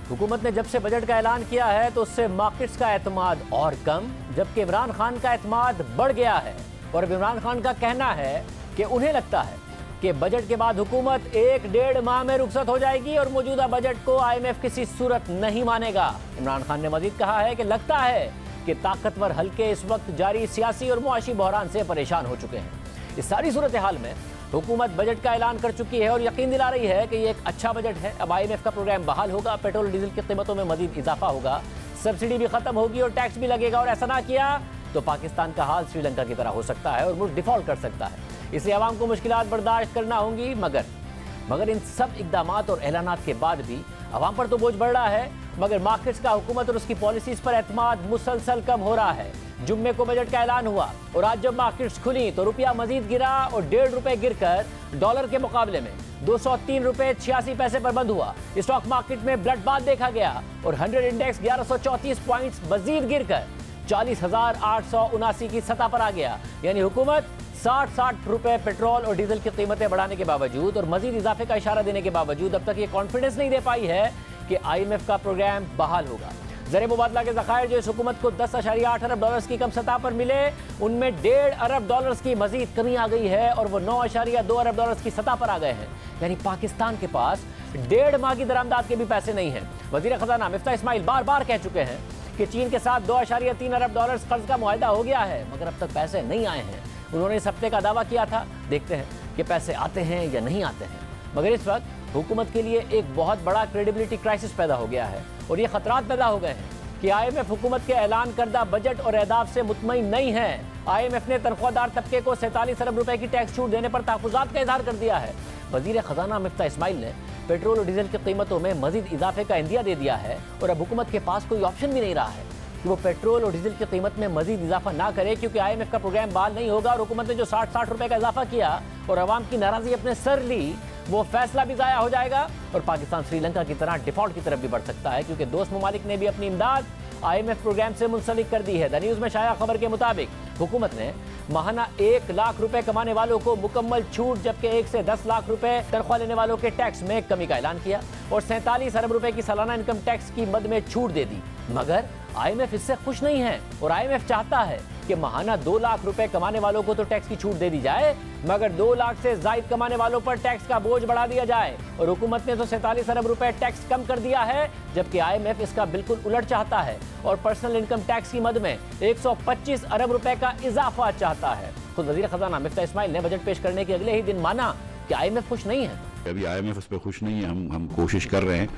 हुकूमत ने जब से बजट का ऐलान किया है तो उससे मार्केट्स का एतमाद और कम, जबकि इमरान खान का एतमाद बढ़ गया है। और अब इमरान खान का कहना है कि उन्हें लगता है कि बजट के बाद हुकूमत 1-1.5 माह में रुखसत हो जाएगी और मौजूदा बजट को IMF किसी सूरत नहीं मानेगा। इमरान खान ने मजीद कहा है कि लगता है कि ताकतवर हल्के इस वक्त जारी सियासी और मुआशी बहरान से परेशान हो चुके हैं। इस सारी सूरत हाल में हुकूमत बजट का ऐलान कर चुकी है और यकीन दिला रही है कि ये एक अच्छा बजट है। अब IMF का प्रोग्राम बहाल होगा, पेट्रोल डीजल की कीमतों में मजीद इजाफा होगा, सब्सिडी भी खत्म होगी और टैक्स भी लगेगा। और ऐसा ना किया तो पाकिस्तान का हाल श्रीलंका की तरह हो सकता है और मुल्क डिफॉल्ट कर सकता है। इसलिए आवाम को मुश्किलात बर्दाश्त करना होंगी। मगर इन सब इकदामात और ऐलानात के बाद भी आवाम पर तो बोझ बढ़ रहा है, मगर मार्केट्स का हुकूमत और उसकी पॉलिसीज पर एतमाद मुसलसल कम हो रहा है। जुम्मे को बजट का ऐलान हुआ और आज जब मार्केट्स खुली तो रुपया मजीद गिरा और ₹1.5 गिरकर डॉलर के मुकाबले में ₹203.86 पर बंद हुआ। स्टॉक मार्केट में ब्लड बाथ देखा गया और 100 इंडेक्स 1134 पॉइंट्स मजीद गिरकर 40,879 की सतह पर आ गया। यानी हुकूमत 60 रुपए पेट्रोल और डीजल की कीमतें बढ़ाने के बावजूद और मजीद इजाफे का इशारा देने के बावजूद अब तक ये कॉन्फिडेंस नहीं दे पाई है कि IMF का प्रोग्राम बहाल होगा। ज़र मुबादला के ज़खायर जो इस हुकूमत को 10.8 अरब डॉलर्स की कम सतह पर मिले, उनमें 1.5 अरब डॉलर्स की मजीद कमी आ गई है और वो 9.2 अरब डॉलर्स की सतह पर आ गए हैं। यानी पाकिस्तान के पास 1.5 माह की दरामदाद के भी पैसे नहीं हैं। वज़ीर ख़जाना मिफ्ता इस्माइल बार बार कह चुके हैं कि चीन के साथ 2.3 अरब डॉलर्स कर्ज का मुआहदा हो गया है, मगर अब तक पैसे नहीं आए हैं। उन्होंने इस हफ्ते का दावा किया था, देखते हैं कि पैसे आते हैं या नहीं आते हैं। मगर इस वक्त हुकूमत के लिए एक बहुत बड़ा क्रेडिबिलिटी क्राइसिस पैदा हो गया है और ये खतरात पैदा हो गए हैं कि IMF हुकूमत के ऐलान करदा बजट और अहदाफ से मुतमईन नहीं है। IMF ने तनख्वाहदार तबके को 47 अरब रुपए की टैक्स छूट देने पर तहफ़्फ़ुज़ात का इजहार कर दिया है। वज़ीर ख़जाना मिफ्ता इस्माइल ने पेट्रोल और डीजल की कीमतों में मजीद इजाफे का इंदिया दे दिया है और अब हुकूमत के पास कोई ऑप्शन भी नहीं रहा है कि वो पेट्रोल और डीजल की कीमत में मजीद इजाफा ना करे, क्योंकि IMF का प्रोग्राम बहाल नहीं होगा और हुकूमत ने जो 60 रुपए का इजाफा किया और अवाम की नाराज़गी अपने सर ली, वो फैसला भी ज़ाया हो जाएगा और पाकिस्तान श्रीलंका की तरह डिफॉल्ट की तरफ भी बढ़ सकता है, क्योंकि दोस्त ममालिक ने भी अपनी इमदाद IMF प्रोग्राम से मुंसलिक कर दी है। द न्यूज़ में शाया खबर के मुताबिक हुकूमत ने माहाना 1 लाख रुपए कमाने वालों को मुकम्मल छूट, जबकि 1 से 10 लाख रुपए तनख्वाह लेने वालों के टैक्स में कमी का ऐलान किया और 47 अरब रुपए की सालाना इनकम टैक्स की मद में छूट दे दी। मगर IMF इससे खुश नहीं है और IMF चाहता है कि माहाना 2 लाख रुपए कमाने वालों को तो टैक्स की छूट दे दी जाए, मगर 2 लाख से जायद कमाने वालों पर टैक्स का बोझ बढ़ा दिया जाए। और हुकूमत ने तो 47 अरब रुपए टैक्स कम कर दिया है, जबकि IMF इसका बिल्कुल उलट चाहता है और पर्सनल इनकम टैक्स की मद में 125 अरब रुपए का इजाफा चाहता है। खुद वजीर खजाना मिफ्ता इस्माइल ने बजट पेश करने के अगले ही दिन माना कि IMF खुश नहीं है। अभी IMF उस पर खुश नहीं है। हम कोशिश कर रहे हैं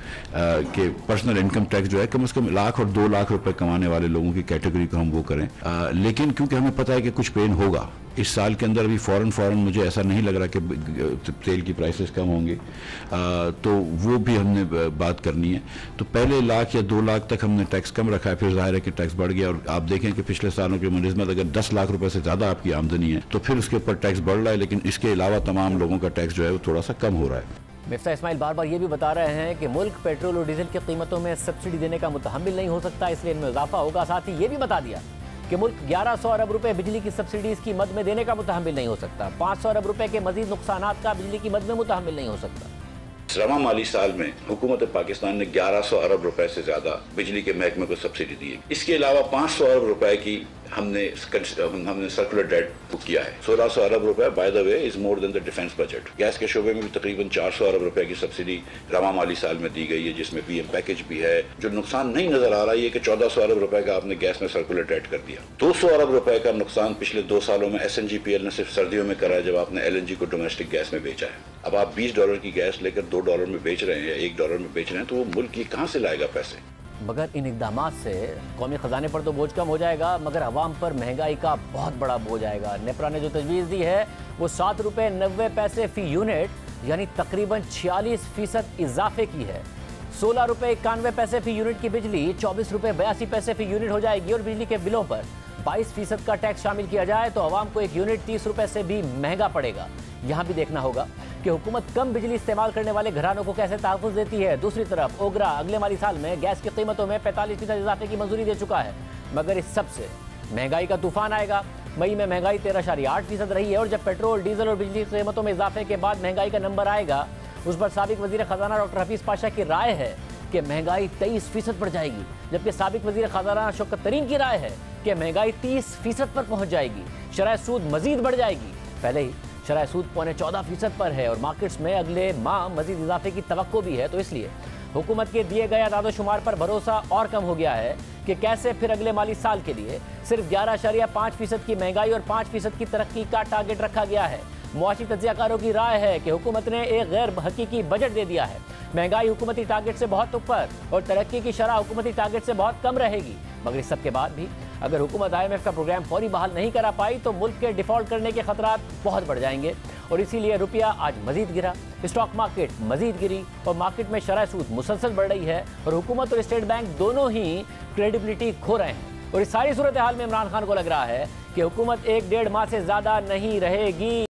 कि पर्सनल इनकम टैक्स जो है कम से कम 1 लाख और 2 लाख रुपए कमाने वाले लोगों की कैटेगरी को हम वो करें। लेकिन क्योंकि हमें पता है कि कुछ पेन होगा इस साल के अंदर, अभी फौरन मुझे ऐसा नहीं लग रहा कि तेल की प्राइसेस कम होंगी, तो वो भी हमने बात करनी है। तो पहले 1 लाख या 2 लाख तक हमने टैक्स कम रखा है, फिर जाहिर है कि टैक्स बढ़ गया। और आप देखें कि पिछले सालों की मुनिस्बत अगर 10 लाख रुपए से ज़्यादा आपकी आमदनी है तो फिर उसके ऊपर टैक्स बढ़ रहा है, लेकिन इसके अलावा तमाम लोगों का टैक्स जो है वो थोड़ा सा कम हो रहा है। मिफ्ता इस्माइल बार बार ये भी बता रहे हैं कि मुल्क पेट्रोल और डीजल की कीमतों में सब्सिडी देने का मुतहम्मिल नहीं हो सकता, इसलिए इनमें इजाफा होगा। साथ ही ये भी बता दिया कि मुल्क 1100 अरब रुपए बिजली की सब्सिडीज की मद में देने का मुतहम्मिल नहीं हो सकता। 500 अरब रुपए के मजीद नुकसानात का बिजली की मद में मुतहम्मिल नहीं हो सकता। रवा माली साल में हुकूमत पाकिस्तान ने 1100 अरब रुपए से ज्यादा बिजली के महकमे को सब्सिडी दी है। इसके अलावा 500 अरब रुपए की हमने सर्कुलर डेट बुक किया है। 1600 अरब रुपए by the way is more than the defence budget. Gas के शोबे में भी तकरीबन 400 अरब रुपए की सब्सिडी रवा माली साल में दी गई है, जिसमें PM पैकेज भी है। जो नुकसान नहीं नजर आ रहा है कि 1400 अरब रुपए का आपने गैस में सर्कुलर डेट कर दिया। 200 अरब रुपए का नुकसान पिछले 2 सालों में SNGPL ने सिर्फ सर्दियों में करा है, जब आपने LNG को डोमेस्टिक गैस में बेचा है। अब आप $20 की गैस लेकर $2 में बेच रहे हैं या $1 में बेच रहे हैं, तो वो मुल्क ये कहाँ से लाएगा पैसे? मगर इन इकदामात से कौमी ख़जाने पर तो बोझ कम हो जाएगा, मगर आवाम पर महंगाई का बहुत बड़ा बोझ आएगा। नेपरा ने जो तजवीज़ दी है वो ₹7.90 फ़ी यूनिट, यानी तकरीबन 46% इजाफे की है। ₹16.91 फ़ी यूनिट की बिजली ₹24.82 फ़ी यूनिट हो जाएगी और बिजली के बिलों पर 22% का टैक्स शामिल किया जाए तो आवाम को एक यूनिट 30 रुपए से भी महंगा पड़ेगा। यहाँ भी देखना होगा कि हुकूमत कम बिजली इस्तेमाल करने वाले घरानों को कैसे तहफ़्फ़ुज़ देती है। दूसरी तरफ ओगरा अगले माली साल में गैस की कीमतों में 45% इजाफे की मंजूरी दे चुका है, मगर इस सब से महंगाई का तूफान आएगा। मई में महंगाई 13.8% रही है और जब पेट्रोल डीजल और बिजली की कीमतों में इजाफे के बाद महंगाई का नंबर आएगा, उस पर साबिक वज़ीर ख़जाना डॉक्टर हफीज़ पाशा की राय है कि महंगाई 23% बढ़ जाएगी, जबकि साबिक वजीर खजाना शौकत तरीन की राय है कि महंगाई 30% पर पहुंच जाएगी। शरह सूद मजीद बढ़ जाएगी। पहले ही शरह सूद 14.25% पर है और मार्केट्स में अगले माह मजीद इजाफे की तवक्को भी है। तो इसलिए हुकूमत के दिए गए आदादोशुमार पर भरोसा और कम हो गया है कि कैसे फिर अगले माली साल के लिए सिर्फ 11.5% की महंगाई और 5% की तरक्की का टारगेट रखा गया है। मुआशी तज्जियाकारों की राय है कि हुकूमत ने एक गैर हकीकी बजट दे दिया है। महंगाई हुकूमती टारगेट से बहुत ऊपर और तरक्की की शरह हुकूमती टारगेट से बहुत कम रहेगी। मगर इस सब के बाद भी अगर हुकूमत IMF का प्रोग्राम फौरी बहाल नहीं करा पाई तो मुल्क के डिफॉल्ट करने के खतरात बहुत बढ़ जाएंगे और इसीलिए रुपया आज मजीद गिरा, स्टॉक मार्केट मजीद गिरी और मार्केट में शरह सूद मुसलसल बढ़ रही है और हुकूमत और स्टेट बैंक दोनों ही क्रेडिबिलिटी खो रहे हैं। और इस सारी सूरत हाल में इमरान खान को लग रहा है कि हुकूमत 1-1.5 माह से ज्यादा नहीं रहेगी।